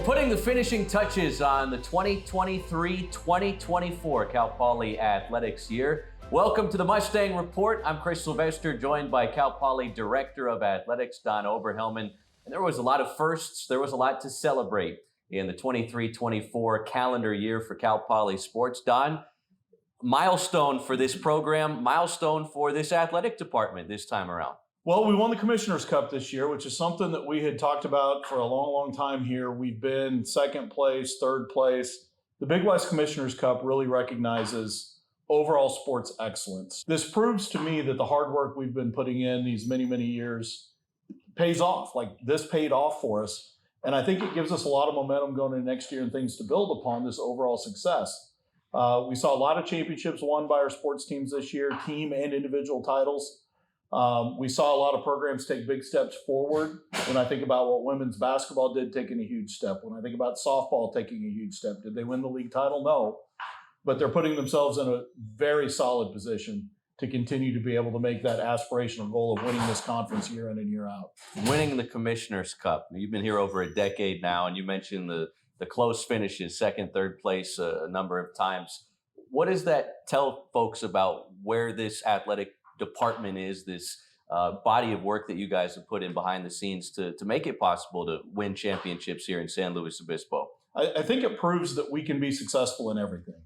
Putting the finishing touches on the 2023-2024 Cal Poly Athletics year. Welcome to the Mustang Report. I'm Chris Sylvester, joined by Cal Poly Director of Athletics, Don Oberhelman. And there was a lot of firsts. There was a lot to celebrate in the 23-24 calendar year for Cal Poly sports. Don, milestone for this program, milestone for this athletic department this time around. Well, we won the Commissioner's Cup this year, which is something that we had talked about for a long, long time here. We've been second place, third place. The Big West Commissioner's Cup really recognizes overall sports excellence. This proves to me that the hard work we've been putting in these many, many years pays off. Like, this paid off for us. And I think it gives us a lot of momentum going into next year and things to build upon this overall success. We saw a lot of championships won by our sports teams this year, team and individual titles. We saw a lot of programs take big steps forward. When I think about what women's basketball did, taking a huge step. When I think about softball taking a huge step. Did they win the league title? No. But they're putting themselves in a very solid position to continue to be able to make that aspirational goal of winning this conference year in and year out. Winning the Commissioner's Cup. You've been here over a decade now, and you mentioned the close finishes, second, third place a number of times. What does that tell folks about where this athletic department is, this body of work that you guys have put in behind the scenes to make it possible to win championships here in San Luis Obispo? I think it proves that we can be successful in everything.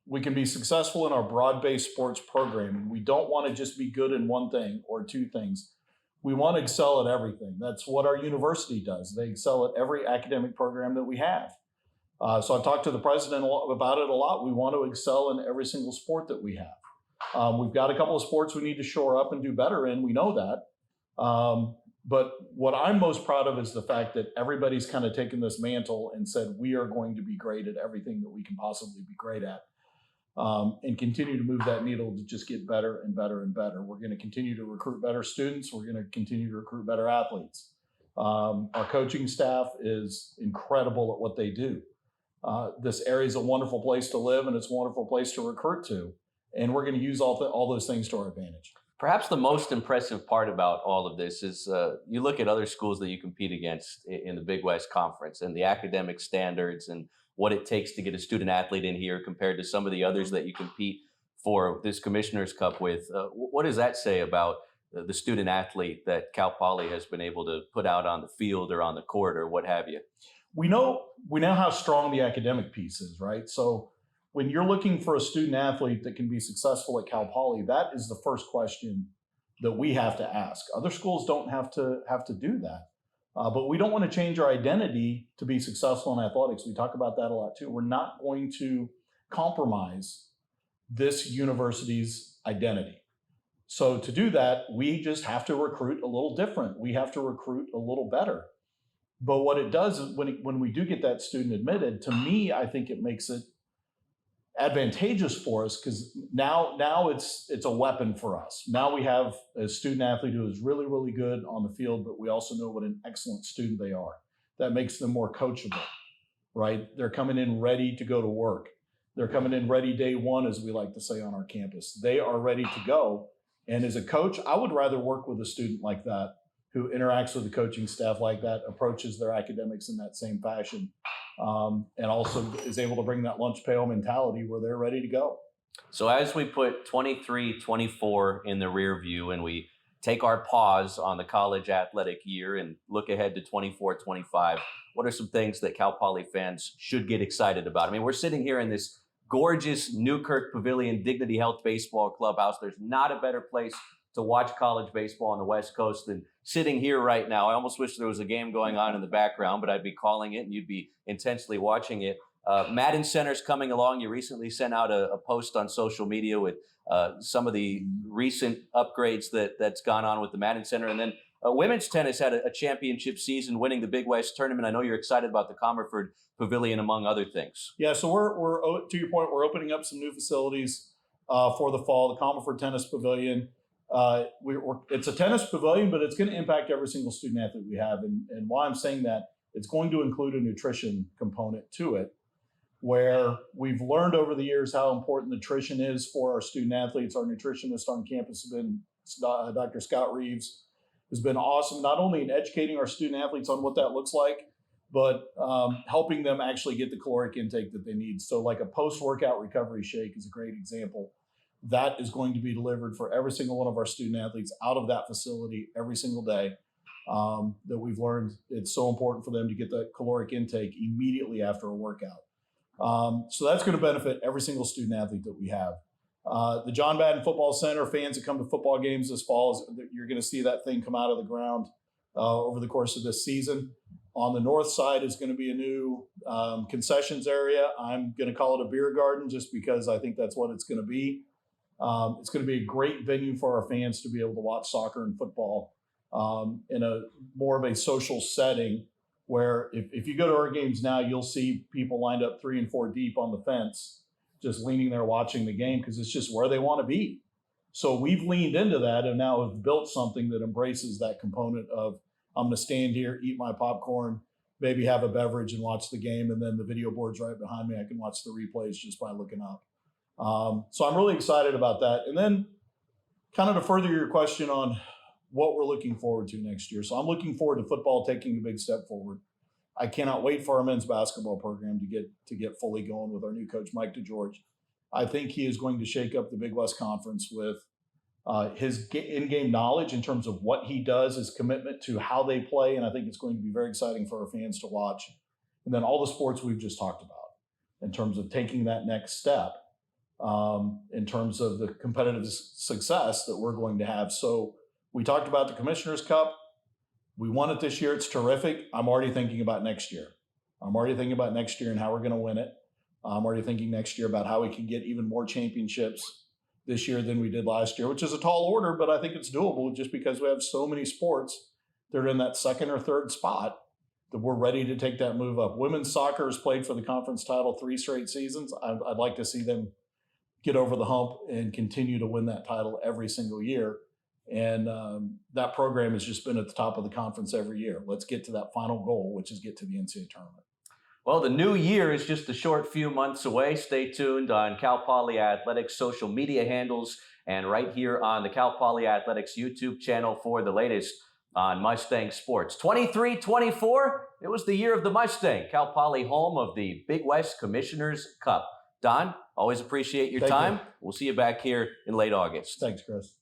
We can be successful in our broad-based sports programming. We don't want to just be good in one thing or two things. We want to excel at everything. That's what our university does. They excel at every academic program that we have. So I've talked to the president about it a lot. We want to excel in every single sport that we have. We've got a couple of sports we need to shore up and do better in. We know that. But what I'm most proud of is the fact that everybody's kind of taken this mantle and said, we are going to be great at everything that we can possibly be great at, and continue to move that needle to just get better and better and better. We're going to continue to recruit better students. We're going to continue to recruit better athletes. Our coaching staff is incredible at what they do. This area is a wonderful place to live, and it's a wonderful place to recruit to. And we're going to use all those things to our advantage. Perhaps the most impressive part about all of this is you look at other schools that you compete against in the Big West Conference and the academic standards and what it takes to get a student athlete in here compared to some of the others that you compete for this Commissioner's Cup with. What does that say about the student athlete that Cal Poly has been able to put out on the field or on the court or what have you? We know how strong the academic piece is, right? So when you're looking for a student athlete that can be successful at Cal Poly, that is the first question that we have to ask. Other schools don't have to do that. But we don't want to change our identity to be successful in athletics. We talk about that a lot too. We're not going to compromise this university's identity. So to do that, we just have to recruit a little different. We have to recruit a little better. But what it does is when we do get that student admitted, to me, I think it makes it advantageous for us because now it's a weapon for us. Now we have a student athlete who is really, really good on the field, but we also know what an excellent student they are. That makes them more coachable, right? They're coming in ready to go to work. They're coming in ready day one, as we like to say on our campus. They are ready to go. And as a coach, I would rather work with a student like that who interacts with the coaching staff like that, approaches their academics in that same fashion, and also is able to bring that lunch pail mentality where they're ready to go. So as we put 23-24 in the rear view and we take our pause on the college athletic year and look ahead to 24-25, what are some things that Cal Poly fans should get excited about? I mean, we're sitting here in this gorgeous Newkirk Pavilion Dignity Health Baseball Clubhouse. There's not a better place to watch college baseball on the West Coast than sitting here right now. I almost wish there was a game going on in the background, but I'd be calling it and you'd be intensely watching it. Madden Center's coming along. You recently sent out a post on social media with some of the recent upgrades that's gone on with the Madden Center. And then women's tennis had a championship season, winning the Big West tournament. I know you're excited about the Comerford Pavilion, among other things. Yeah, so we're to your point, we're opening up some new facilities for the fall, the Comerford Tennis Pavilion. It's a tennis pavilion, but it's going to impact every single student athlete we have. And why I'm saying that, it's going to include a nutrition component to it, where we've learned over the years how important nutrition is for our student athletes. Our nutritionist on campus has been Dr. Scott Reeves, has been awesome, not only in educating our student athletes on what that looks like, but helping them actually get the caloric intake that they need. So, like a post-workout recovery shake is a great example. That is going to be delivered for every single one of our student athletes out of that facility every single day. That we've learned it's so important for them to get that caloric intake immediately after a workout. So that's going to benefit every single student athlete that we have. The John Madden Football Center, fans that come to football games this fall, you're going to see that thing come out of the ground over the course of this season. On the north side is going to be a new concessions area. I'm going to call it a beer garden just because I think that's what it's going to be. It's going to be a great venue for our fans to be able to watch soccer and football in a more of a social setting where if you go to our games now, you'll see people lined up 3 and 4 deep on the fence, just leaning there watching the game because it's just where they want to be. So we've leaned into that and now have built something that embraces that component of I'm going to stand here, eat my popcorn, maybe have a beverage and watch the game. And then the video board's right behind me. I can watch the replays just by looking up. So I'm really excited about that. And then kind of to further your question on what we're looking forward to next year. So I'm looking forward to football taking a big step forward. I cannot wait for our men's basketball program to get fully going with our new coach, Mike DeGeorge. I think he is going to shake up the Big West Conference with his in-game knowledge in terms of what he does, his commitment to how they play, and I think it's going to be very exciting for our fans to watch. And then all the sports we've just talked about in terms of taking that next step in terms of the competitive success that we're going to have. So we talked about the Commissioner's Cup. We won it this year. It's terrific. I'm already thinking about next year. I'm already thinking about next year and how we're going to win it. I'm already thinking next year about how we can get even more championships this year than we did last year, which is a tall order, but I think it's doable just because we have so many sports that are in that second or third spot that we're ready to take that move up. Women's soccer has played for the conference title 3 straight seasons. I'd like to see them get over the hump and continue to win that title every single year. And that program has just been at the top of the conference every year. Let's get to that final goal, which is get to the NCAA tournament. Well, the new year is just a short few months away. Stay tuned on Cal Poly Athletics social media handles and right here on the Cal Poly Athletics YouTube channel for the latest on Mustang sports. 23-24, it was the year of the Mustang. Cal Poly home of the Big West Commissioner's Cup. Don, always appreciate your time. We'll see you back here in late August. Thanks, Chris.